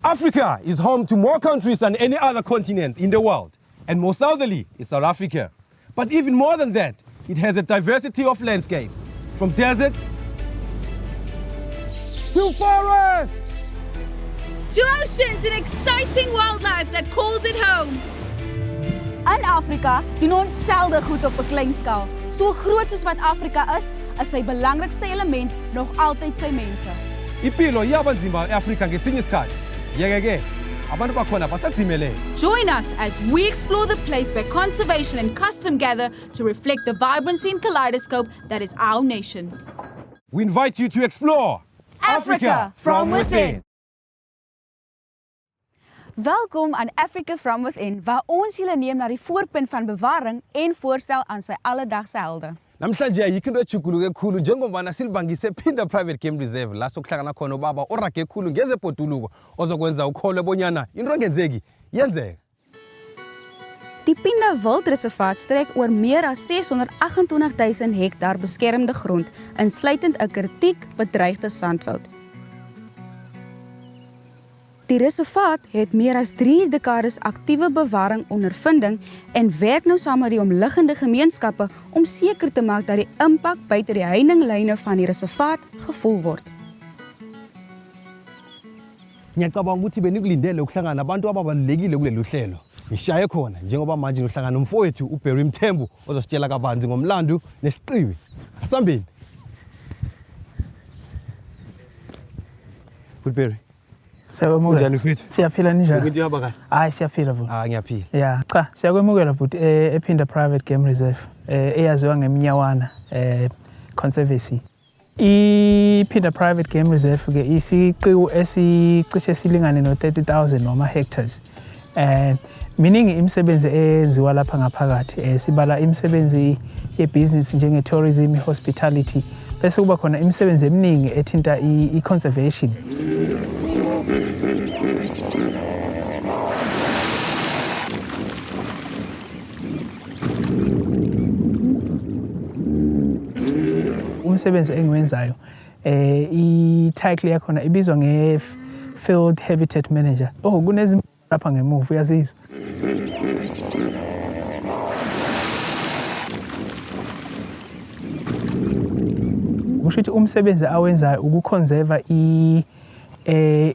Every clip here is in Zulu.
Africa is home to more countries than any other continent in the world, and more southerly is South Africa. But even more than that, it has a diversity of landscapes, from deserts to forests, to oceans and exciting wildlife that calls it home. In Afrika doen ons selde goed op 'n klein skaal. So groot soos wat Afrika is sy belangrikste element nog altyd sy mense. Impilo yabanzima eAfrika ngesinye isikhathi. Yeke abantu bakhona basathimele. Join us as we explore the place where conservation and custom gather to reflect the vibrancy and kaleidoscope that is our nation. We invite you to explore Africa from within. Welkom aan Africa from Within, waar ons julle neem na die voorpunt van bewaring en voorstel aan sy alledagse helde. Namhlanje ayikho into ejuguluke ekhulu njengoba silibangise Phinda Private Game Reserve la sokuhlangana khona ubaba orage ekhulu ngezebhoduluko ozokwenza ukholwe bonyana into engenzeki yenzeka. Die Phinda Wildreservaat strek oor meer as 628,000 hektaar beskermde grond, insluitend 'n kritiek bedreigde sandwoud. Die reservaat het meer as 3 dekades aktiewe bewaring ondervinding en werk nou saam met die omliggende gemeenskappe om seker te maak dat die impak buite die heiningslyne van die reservaat gevoel word. Ngiyacabanga ukuthi benikulindele ukuhlangana nabantu ababalulekile kuleli hlelo. Ngishaye khona njengoba manje uhlangana nomfowethu uBarry Mthembu ozositshela kabanzi ngomlando nesiqiwi. Asambeni. Barry. Siyakwemukela. Siyaphila njani? Into yaba kahle. Hayi siyaphila futhi. Ngiyaphila. Yeah, cha, siyakwemukela futhi ePhinda Private Game Reserve eyaziwa ngeminyawana conservancy. iPhinda Private Game Reserve ke isiqiwu esicishe silingane no 30,000 noma hectares. Miningi imisebenzi eyenziwa lapha ngaphakathi. Sibala imisebenzi yebusiness njenge tourism, hospitality. Bese kuba khona imisebenzi eminingi ethinta i-conservation. Umsebenzi engiwenzayo i-title yakhona ibizwa nge-Field Habitat Manager. Kunezimo lapha ngemuva uyazizwa. Kusho ukuthi umsebenzi awenzayo ukuconserve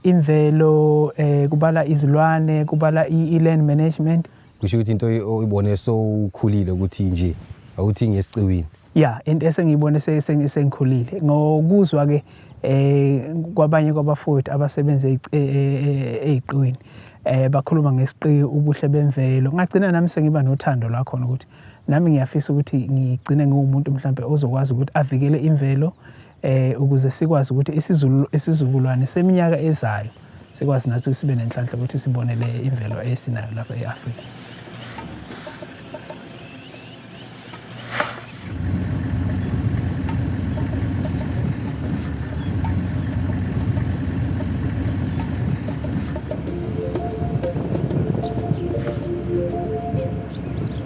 imvelo, kubala izilwane, kubala i-land management. Kusho ukuthi into oyibone sokhulile ukuthi nje awuthi ngesiciwini. Yeah, into esengiyibone sengikhulile ngokuzwa ke kwabanye kwabafowethu abasebenza eziqiwini bakhuluma ngesiqiwi ubuhle bemvelo. Ngagcina nami sengiba nothando la khona ukuthi nami ngiyafisa ukuthi ngigcine ngiwumuntu mhlambe ozokwazi ukuthi avikele imvelo ukuze sikwazi ukuthi isizukulwane seminyaka ezayo sikwazi nathi sibe nenhlanhla ukuthi sibone le imvelo esinayo lapha eAfrika.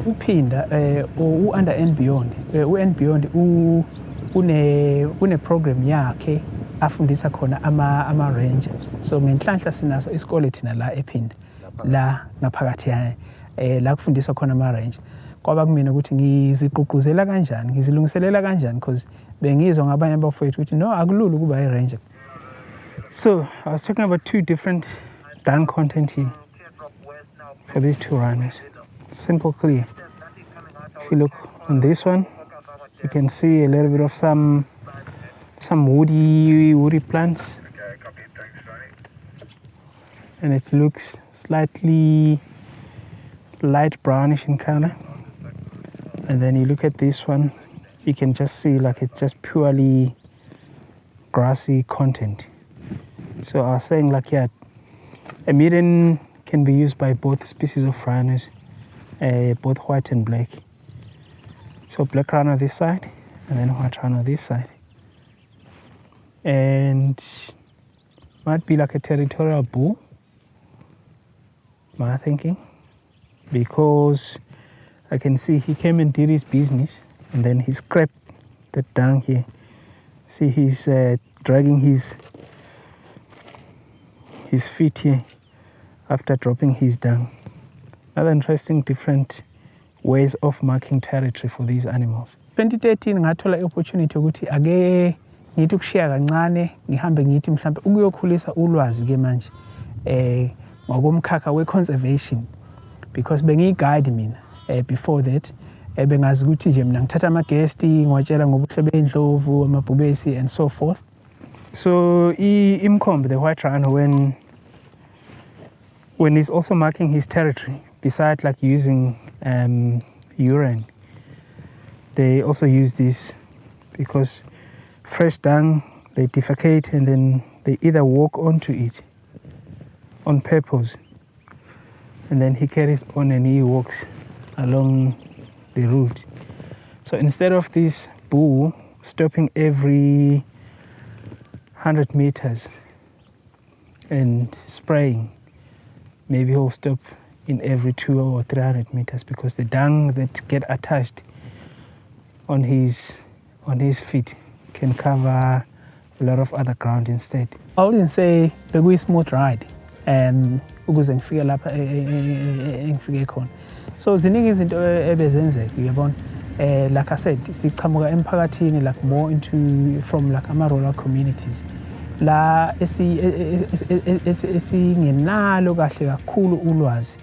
Uphinda u-Under and Beyond, u-And Beyond une program yakhe afundisa khona ama-ranger. So ngenhlanhla sinaso isikole thina la ePhinda la ngaphakathi la kufundisa khona ama-ranger. Kwaba kumina ukuthi ngizigqugquzela kanjani, ngizilungiselela kanjani because bengizwa ngabanye abafowethu ukuthi no akulula ukuba i-ranger. So I was talking about 2 different dung content here for these 2 rhinos. Simple, clear. If you look on this one, you can see a little bit of some woody plants, and it looks slightly light brownish in color. And then you look at this one, you can just see like it's just purely grassy content. So I was saying like a median can be used by both species of rhinos. Both white and black. So black rhino this side and then white rhino this side. And might be like a territorial bull, my thinking, because I can see he came and did his business and then he scraped the dung here. See he's dragging his his feet here after dropping his dung. Another interesting different ways of marking territory for these animals. 2013 ngathola opportunity ukuthi ake ngithi ukushiya kancane ngihambe ngithi mhlambe ukuyokhulisa ulwazi ke manje ngokomkhakha we-conservation because bengiyi-guide mina before that bengazi ukuthi nje mina ngithatha ama-guest ngiwatshela ngobuhle bey'ndlovu amabhubesi and so forth. So imkhombe, the white rhino, when he's also marking his territory, besides like using urine, they also use this because fresh dung, they defecate and then they either walk onto it on purpose, and then he carries on and he walks along the route. So instead of this bull stopping every 100 meters and spraying, maybe he'll stop in every 200 or 300 meters because the dung that get attached on his feet can cover a lot of other ground instead. I wouldn't say a smooth ride ukuze ngifike lapha engifike khona. So ziningi izinto ebezenzeka uyabona. Like I said, sichamuka emphakathini like more into from like ama-rural communities. La esingenalo kahle kakhulu ulwazi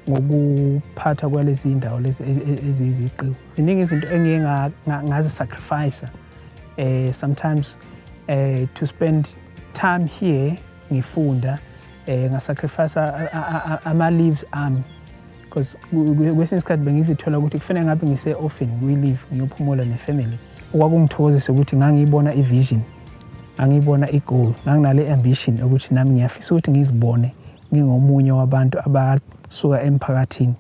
ngokuphatha kwalezi indawo lezi eziziqiwu. Ziningi izinto engike ngazi sacrifice sometimes to spend time here ngifunda ngasacrifice ama-leaves ami because kwesinye isikhathi bengizithola ukuthi kufanele ngabe ngise-often kwi-leave ngiyophumula ne-family. Okwakungithokozisa ukuthi ngangiyibona i-vision, ngangiyibona i-goal, nganginale ambition ukuthi nami ngiyafisa ukuthi ngizibone ngingomunye wabantu abasuka emphakathini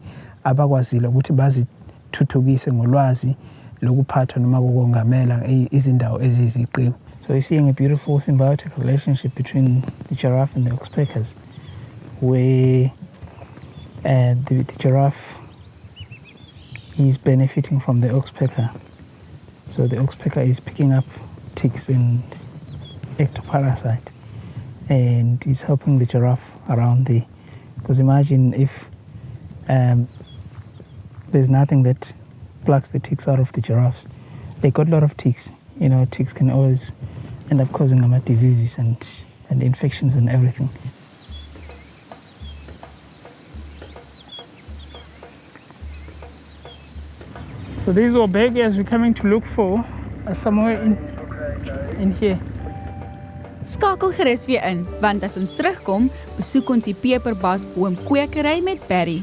abakwazile ukuthi bazithuthukise ngolwazi lokuphatha noma kokongamela izindawo eziziqiwu. So you're seeing a beautiful symbiotic relationship between the giraffe and the oxpeckers, where the giraffe is benefiting from the oxpecker. So the oxpecker is picking up ticks and ectoparasite and is helping the giraffe around there. Because imagine if there's nothing that plucks the ticks out of the giraffes. They got a lot of ticks. You know, ticks can always end up causing them diseases and infections and everything. So these are beggars we're coming to look for are somewhere in here. Skakel gerus weer in, want as ons terugkom, besoek ons die Pepperbark boomkwekery met Barry.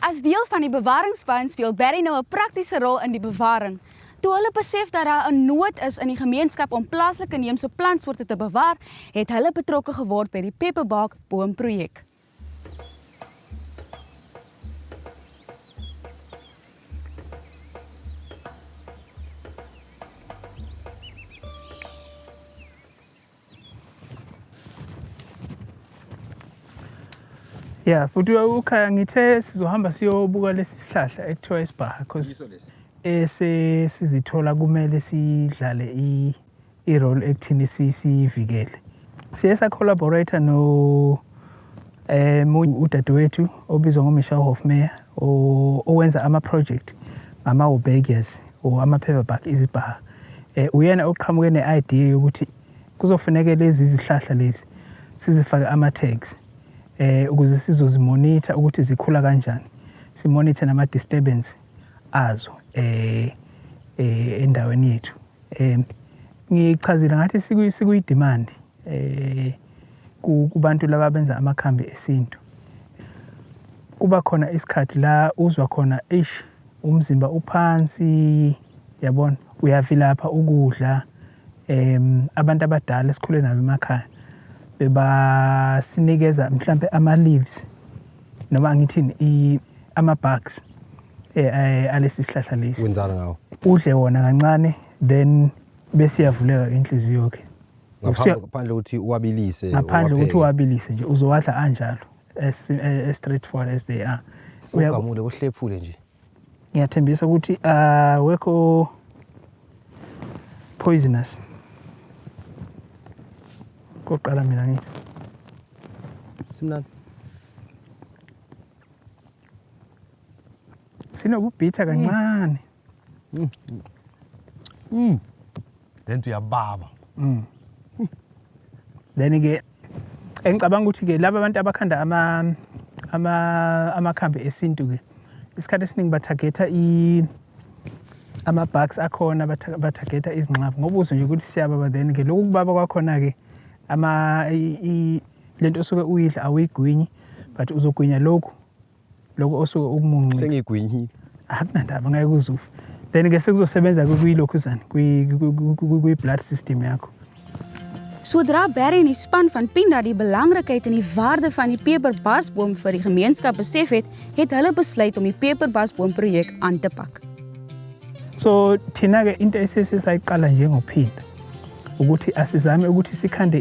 As deel van die bewaringsspan speel Barry nou 'n praktiese rol in die bewaring. Toe hulle besef dat daar 'n nood is in die gemeenskap om plaaslike inheemse plantsoorte te bewaar, het hulle betrokke geword by die Pepperbark boomprojek. Yeah, futhi ukhaya ngithe sizohamba siyobuka lesi sihlahla ekuthiwa isibhaha because sizithola kumele sidlale i-role ekuthini siyivikele. Siye sa-collaborate no udadewethu obizwa ngoMichelle Hofmeyer owenza ama-project ngama-beggars or ama-Pepperbark izibhaha. Uyena oqhamuke ne-idea yokuthi kuzofuneka lezi zihlahla lezi sizifake ama-tags ukuze sizozimonitha ukuthi zikhula kanjani, simonithe nama-disturbance azo endaweni yethu. Ngichazile ngathi sikuyi-demand kubantu laba benza amakhambi esintu. Kuba khona isikhathi la uzwa khona umzimba uphansi, yabona, uyavilapha ukudla. Abantu abadala esikhule nabo emakhaya bebasinikeza mhlambe ama-leaves noma ngithini ama-bugs alesi sihlahla lesi. Wenzana ngawo? Udle wona kancane then bese iyavuleka inhliziyo yakhe. Ngaphandle ukuthi uwabilise. Ngaphandle ukuthi uwabilise nje uzowadla anjalo as straightforward as they are. Ugamule kuhlephule nje. Ngiyathembisa ukuthi wekho poisonous. Koqala mina ngithi. Simnandi. Sinokubhitha kancane. Then uyababa. Then ke engicabanga ukuthi ke laba abantu abakhanda amakhambi esintu ke isikhathi esiningi bathageta ama-bugs akhona bathageta izinqaba ngoba uzwe nje ukuthi siyababa then ke lokhu kubaba kwakhona ke lento osuke uyidla awuyigwinyi but uzogwinya lokhu osuke ukumuncu Sengigwinyile. akunandaba ngeke uzufe then ke sekuzosebenza kuyilokhuzana kwi-blood system yakho. Sodra Barry en die span van Phinda die belangrikheid en die waarde van die peperbasboom vir die gemeenskap besef het, het hulle besluit om die peperbasboom projek aan te pak. So thina ke into esesisayiqala njengophinda ukuthi asizame ukuthi sikhande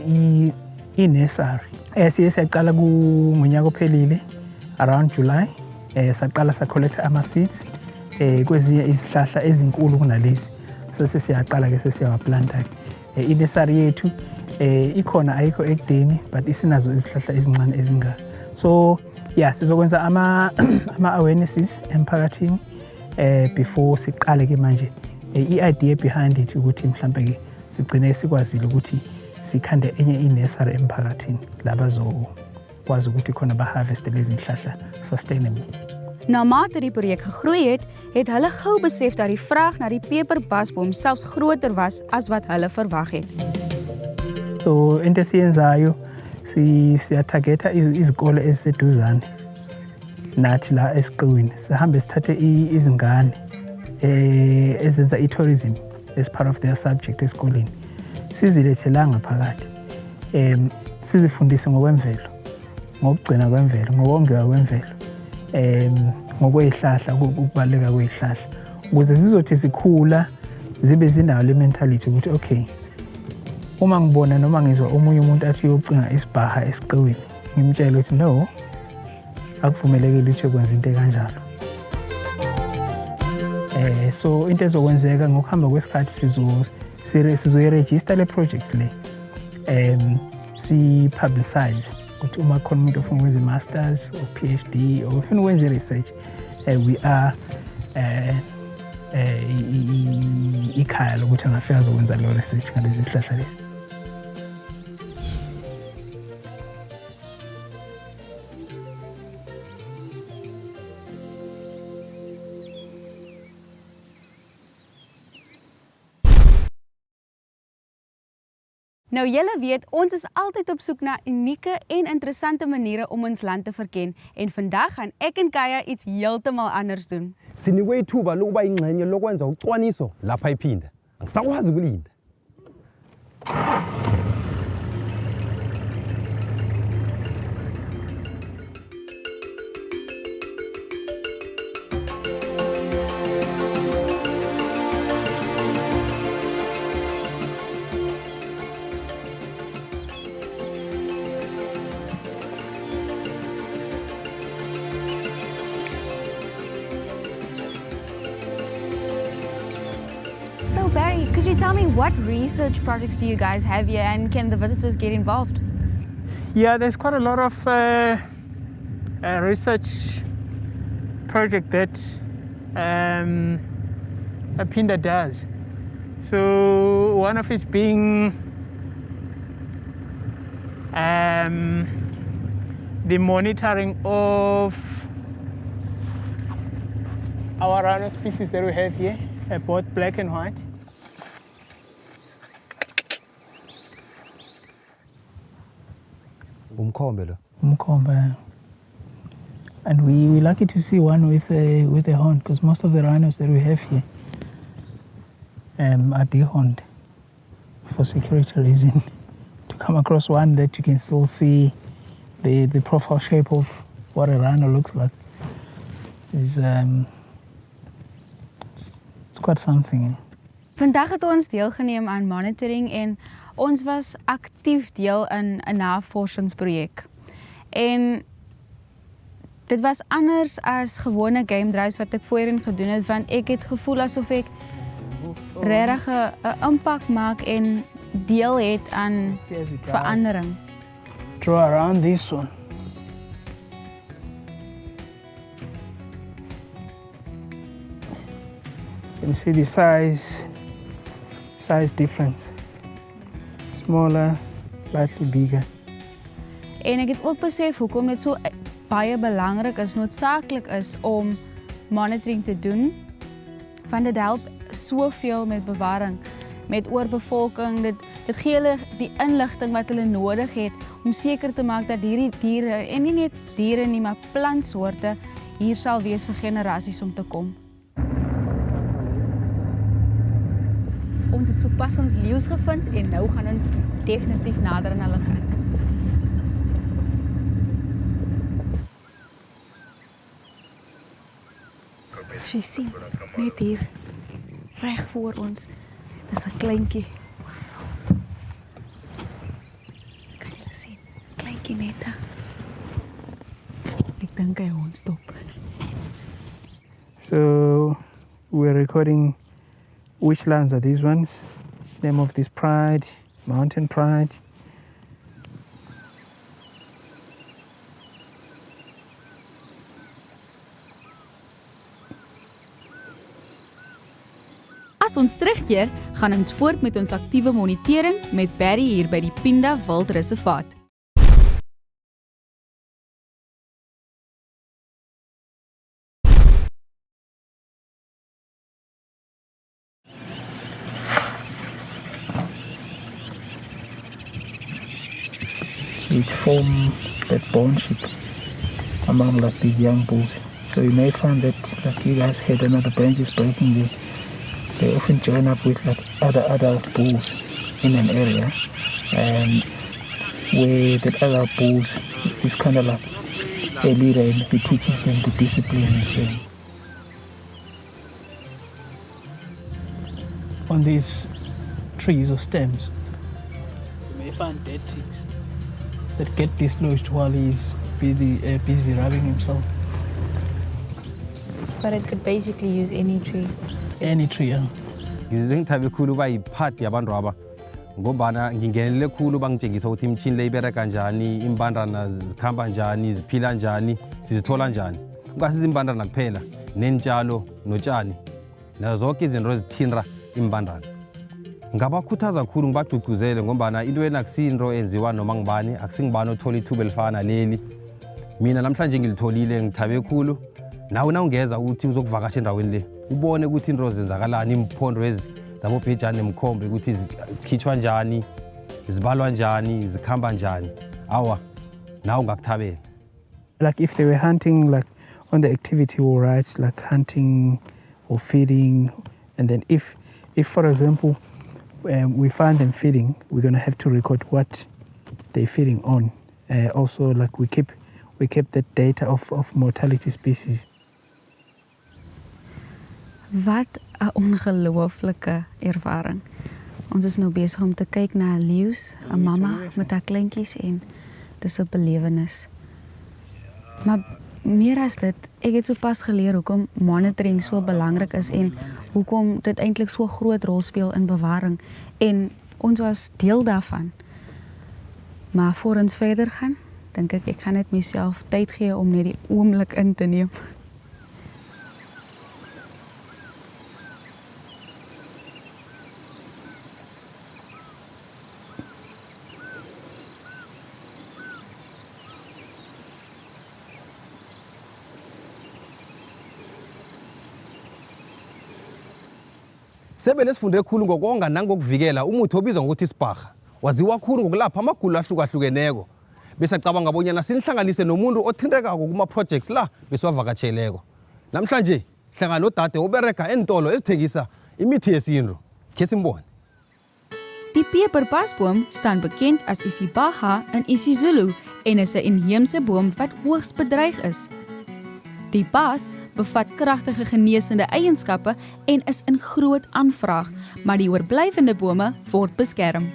i-nursery. Siye sayaqala ngonyaka ophelile around July. Saqala sa-collecta ama-seeds kwezinye izihlahla ezinkulu kunalezi. Sesiyaqala ke sesiyawaplanta. I-nursery yethu ikhona ayikho ekudeni but isinazo izihlahla ezincane ezingaka. So yeah, sizokwenza ama-awarenesses emphakathini before siqale ke manje. I-idea behind it ukuthi mhlambe ke sigcine sikwazile ukuthi sikhande enye i-nursery emphakathini labazokwazi ukuthi khona ba-harvest lezi zihlahla sustainable. Naarmate die projek gegroei het, het hulle gou besef dat die vraag na die peperbasboom selfs groter was as wat hulle verwag het. So into esiyenzayo siyathageta izikole eziseduzane nathi la esiqiwini sihambe sithathe izingane ezenza i-tourism as part of their subject esikoleni sizilethe la ngaphakathi sizifundise ngokwemvelo ngokugcina kwemvelo ngokongiwa kwemvelo ngokwezihlahla ukubaleka kwezihlahla ukuze zizothi sikhula zibe zinayo le mentality ukuthi okay uma ngibona noma ngizwa omunye umuntu athi uyocinga isibhaha esiqiwini ngimtshela ukuthi no akuvumelekile ukuthi ukwenza into kanjalo. So into ezokwenzeka ngokuhamba kwesikhathi sizoyiregister le project le si publicize ukuthi uma khona umuntu ofuna ukwenza masters or PhD or ufuna ukwenza research we are ikhaya lokuthi angafika azokwenza leyo research ngalezi zihlahla lezi. Nou julle weet, ons is altyd op soek na unieke en interessante maniere om ons land te verken en vandag gaan ek en Kaya iets heeltemal anders doen. Sinikwe ithuba lokuba ingxenye lokwenza ucwaniso lapha ePhinda. Angisakwazi ukulinda. So Barry, could you tell me what research projects do you guys have here and can the visitors get involved? Yeah, there's quite a lot of research project that Phinda does. So one of it being the monitoring of our rhino species that we have here, both black and white. Umkhombe. And we're lucky to see one with a horn because most of the rhinos that we have here are dehorned for security reason. To come across one that you can still see the profile shape of what a rhino looks like is it's quite something. Vandag het ons deelgeneem aan monitoring en ons was aktief deel in 'n navorsingsprojek. En Dit was anders as gewone game drives wat ek voorheen gedoen het, want ek het gevoel asof ek regtig 'n impak maak en deel het aan verandering. Draw around this one. You can see the size difference. Smaller, slightly bigger. En ek het ook besef hoekom dit so baie belangrik is, noodsaaklik is om monitoring te doen, want dit help soveel met bewaring, met oorbevolking, dit gee hulle die inligting wat hulle nodig het om seker te maak dat hierdie diere, en nie net diere nie, maar plantsoorte hier sal wees vir generasies om te kom. Ons het sopas ons leeu's gevind en nou gaan ons definitief nader aan hulle gaan. As jy sien, net hier, reg voor ons, is 'n kleintjie. Kan jy sien? Kleintjie net daar. Ek dink hy ons stop. So we're recording which lands are these ones. Name of this pride, mountain pride. As ons terugkeer, gaan ons voort met ons aktiewe monitering met Barry hier by die Phinda Wildreservaat. It forms that bondship among like these young bulls. So you may find that like you guys had another branches breaking there. They often join up with like other adult bulls in an area, and where the adult bulls is kind of like a leader and he teaches them the discipline and so. On these trees or stems, you may find dead ticks that get dislodged while he's busy rubbing himself. But it could basically use any tree. Any tree, yeah. Ngizwe ngithabe khulu uba yiphathi yabantu aba ngombana ngingenele khulu bangitshengisa ukuthi imtshini le ibereka njani, imbandana zikhamba njani, ziphila njani, sizithola njani. Kungasiza imbandana kuphela, nentshalo, notshani, nazo zonke izinto ezithinta imbandana. Ngabakhuthaza kakhulu ngibagcugcuzele ngombana into enakusinto enziwa noma ngibani, akusingibani othola ithuba elifana leli. Mina namhlanje ngilitholile ngithabe khulu. Nawe nawungeza ukuthi uzokuvakasha endaweni le, ubone ukuthi into zenzakalani, imphondo ezi zabobhejane nemkhombe ukuthi zikhitshwa njani, zibalwa njani, zikhamba njani. Awa, nawe ungakuthabela. Like if they were hunting, like on the activity will write like hunting or feeding, and then if for example we find them feeding, we're going to have to record what they're feeding on. Also, like we keep that data of mortality species. Wat 'n ongelooflike ervaring. Ons is nou besig om te kyk na 'n leeu's, 'n mamma met haar kleintjies en dis 'n belewenis. Maar meer as dit, ek het sopas geleer hoekom monitoring so belangrik is en hoekom dit eintlik so 'n groot rol speel in bewaring en ons was deel daarvan. Maar voor ons verder gaan, dink ek gaan net myself tyd gee om net die oomblik in te neem. Sebe lesifunde khulu ngokonga nangokuvikela umuthi obizwa ngokuthi isibharha. Waziwa khulu ngokulapha amagulo ahlukahlukeneko. Bese acabanga abonyana sinihlanganise nomuntu othintekako kuma projects la besiwavakatsheleko. Namhlanje hlangana nodade obereka entolo ezithengisa imithi yesintu. Ke simbone. Die peperpasboom staan bekend as isibaha in isiZulu en is 'n inheemse boom wat hoogs bedreig is. Die pas bevat kragtige geneesende eienskappe en is in groot aanvraag, maar die oorblywende bome word beskerm.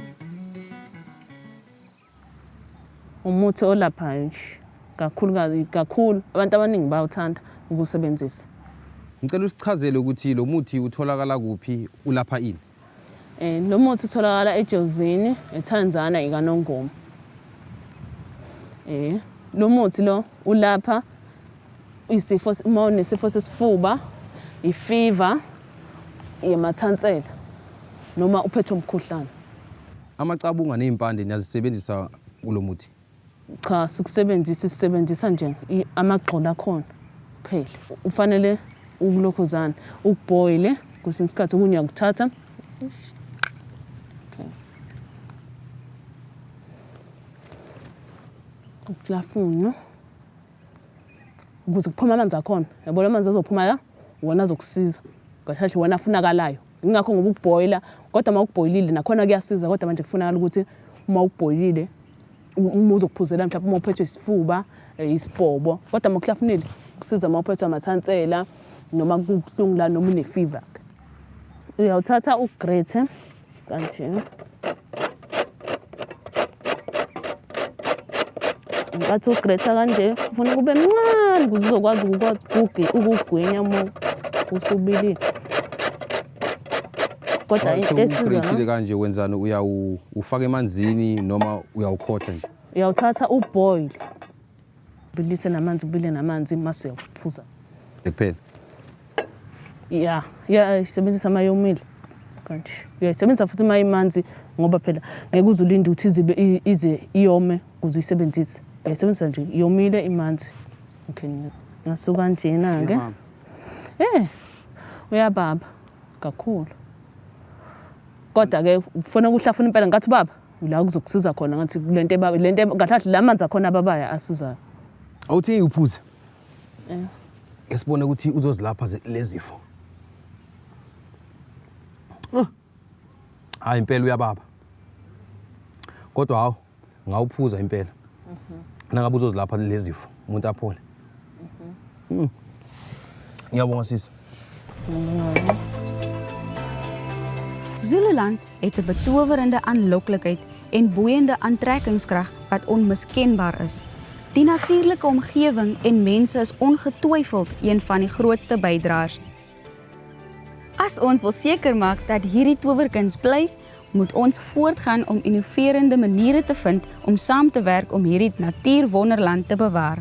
Umuthi olaphayo nje kakhulu abantu abaningi bayawuthanda ukusebenzisa. Ngicela usichazele ukuthi lo muthi utholakala kuphi, ulapha ini? Lo muthi utholakala ejozini, eTanzania ikaNongoma. Lo muthi lo ulapha isifo nesifo sesifuba, ifever, yemathansela noma uphethwe umkhuhlane. Amacabunga nezimpande niyazisebenzisa kulo muthi? Cha, sisebenzisa nje amagxolo akhona kuphela. Ufanele ukulokhuzana, ukuboile, kwesinye isikhathi okunye ukuthatha. Ukulafuna ukuze kuphuma amanzi akhona. Yabona amanzi azophuma la, wona azokusiza. Kahle wona afunakalayo. Ingakho ngoba ukuboila, kodwa uma ukuboilile nakhona kuyasiza, kodwa manje kufunakala ukuthi uma ukuboilile uma uzokuphuzela mhlawumbe uma uphethwe isifuba, isibhobo, kodwa uma ukuhlafunile kusiza uma uphethwe amathansela noma kubuhlungu la noma une-fever. Uyawuthatha ugrete kanje. Ngathi ugreta kanje ufuna kube mncane ukuze uzokwazi ukugwinya uma usubilile. Kodwa into esiza kanje wenzani, ufaka emanzini noma uyawukhotha nje? Uyawuthatha uboil. Bilise namanzi, ubile namanzi mase uyaphuza. Kuphela? Isebenzisa mayomile. Kanje. Uyayisebenzisa futhi mayimanzi ngoba phela ngeke uzulinde ukuthi ize iyome ukuze uyisebenzise. Uyayisebenzisa nje iyomile imanzi. Okay. Ngasuka njena ke. Uyababa kakhulu. Kodwa ke ufuna ukuhlafuna impela ngathi baba la kuzokusiza khona ngathi lento ngathi lamanzi akhona ababaya asizayo. Awuthi uphuze? Esibone ukuthi uzozilapha lezifo. Hayi impela uyababa. Kodwa hawo ngawuphuza impela. Nangabe uzozilapha lezifo umuntu aphole. Ngiyabonga sisi. Zululand het 'n betowerende aanloklikheid en boeiende aantrekkingskrag wat onmiskenbaar is. Die natuurlike omgewing en mense is ongetwyfeld een van die grootste bydraers. As ons wil seker maak dat hierdie towerkuns bly, moet ons voortgaan om innoverende maniere te vind om saam te werk om hierdie natuurwonderland te bewaar.